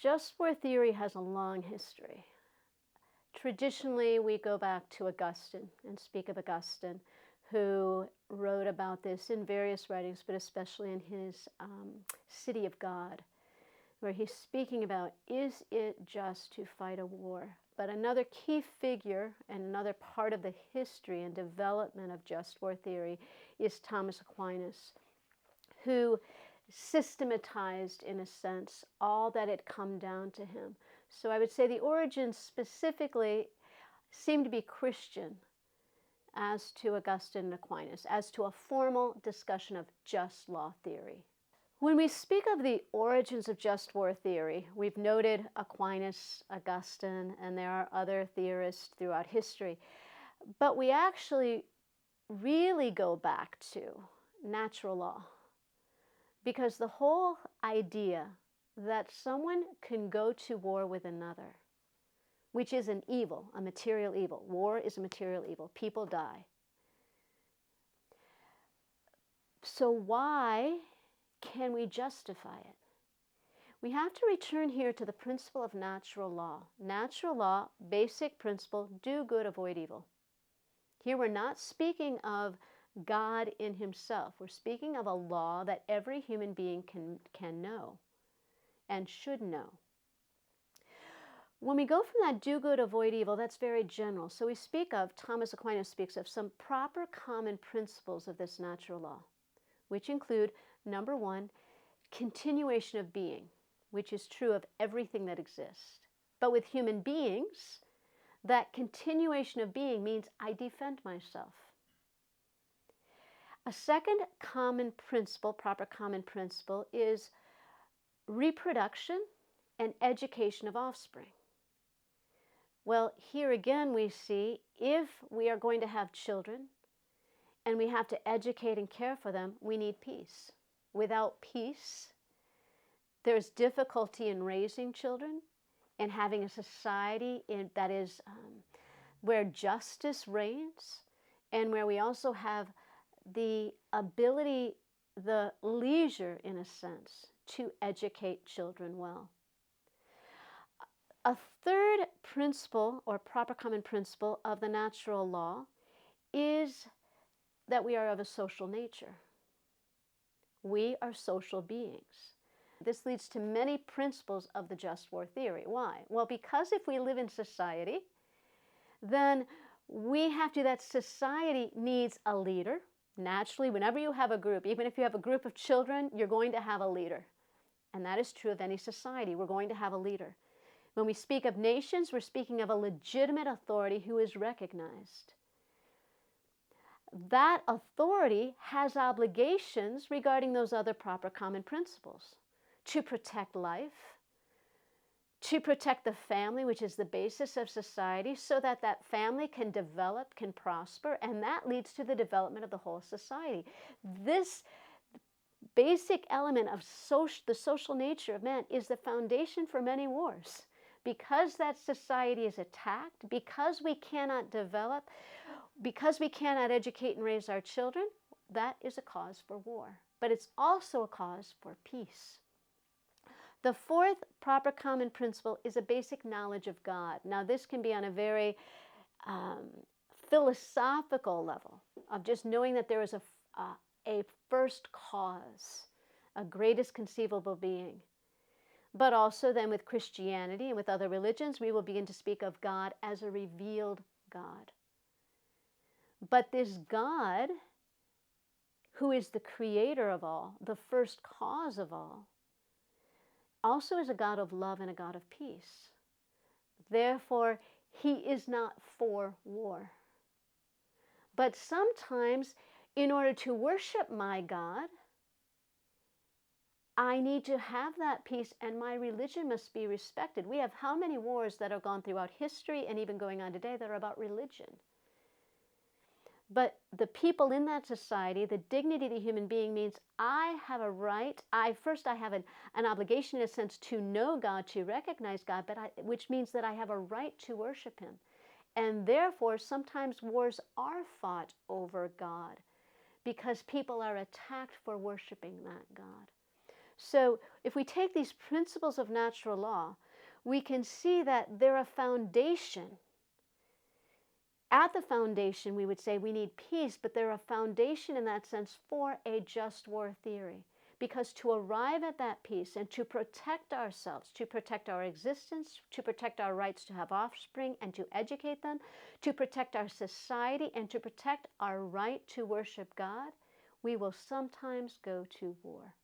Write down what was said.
Just war theory has a long history. Traditionally, we go back to Augustine and speak of Augustine, who wrote about this in various writings, but especially in his City of God, where he's speaking about, is it just to fight a war? But another key figure and another part of the history and development of just war theory is Thomas Aquinas, who systematized, in a sense, all that had come down to him. So I would say the origins specifically seem to be Christian as to Augustine and Aquinas, as to a formal discussion of just law theory. When we speak of the origins of just war theory, we've noted Aquinas, Augustine, and there are other theorists throughout history, but we actually really go back to natural law. Because the whole idea that someone can go to war with another, which is an evil, a material evil. War is a material evil. People die. So why can we justify it? We have to return here to the principle of natural law. Natural law, basic principle, do good, avoid evil. Here we're not speaking of God in himself. We're speaking of a law that every human being can know and should know. When we go from that do good, avoid evil, that's very general. So we speak of, Thomas Aquinas speaks of some proper common principles of this natural law, which include, number one, continuation of being, which is true of everything that exists. But with human beings, that continuation of being means I defend myself. A second common principle, proper common principle, is reproduction and education of offspring. Well, here again we see if we are going to have children and we have to educate and care for them, we need peace. Without peace, there's difficulty in raising children and having a society that is where justice reigns and where we also have the ability, the leisure, in a sense, to educate children well. A third principle, or proper common principle, of the natural law is that we are of a social nature. We are social beings. This leads to many principles of the just war theory. Why? Well, because if we live in society, then that society needs a leader. Naturally, whenever you have a group, even if you have a group of children, you're going to have a leader. And that is true of any society. We're going to have a leader. When we speak of nations, we're speaking of a legitimate authority who is recognized. That authority has obligations regarding those other proper common principles. To protect life, to protect the family, which is the basis of society, so that that family can develop, can prosper, and that leads to the development of the whole society. This basic element of the social nature of man is the foundation for many wars. Because that society is attacked, because we cannot develop, because we cannot educate and raise our children, that is a cause for war. But it's also a cause for peace. The fourth proper common principle is a basic knowledge of God. Now, this can be on a very philosophical level of just knowing that there is a first cause, a greatest conceivable being. But also then with Christianity and with other religions, we will begin to speak of God as a revealed God. But this God, who is the creator of all, the first cause of all, also is a God of love and a God of peace. Therefore, he is not for war. But sometimes, in order to worship my God, I need to have that peace, and my religion must be respected. We have how many wars that have gone throughout history and even going on today that are about religion? But the people in that society, the dignity of the human being means I have a right, I have an obligation in a sense to know God, to recognize God, which means that I have a right to worship him. And therefore, sometimes wars are fought over God because people are attacked for worshiping that God. So if we take these principles of natural law, we can see that they're a foundation. At the foundation, we would say we need peace, but they're a foundation in that sense for a just war theory. Because to arrive at that peace and to protect ourselves, to protect our existence, to protect our rights to have offspring and to educate them, to protect our society and to protect our right to worship God, we will sometimes go to war.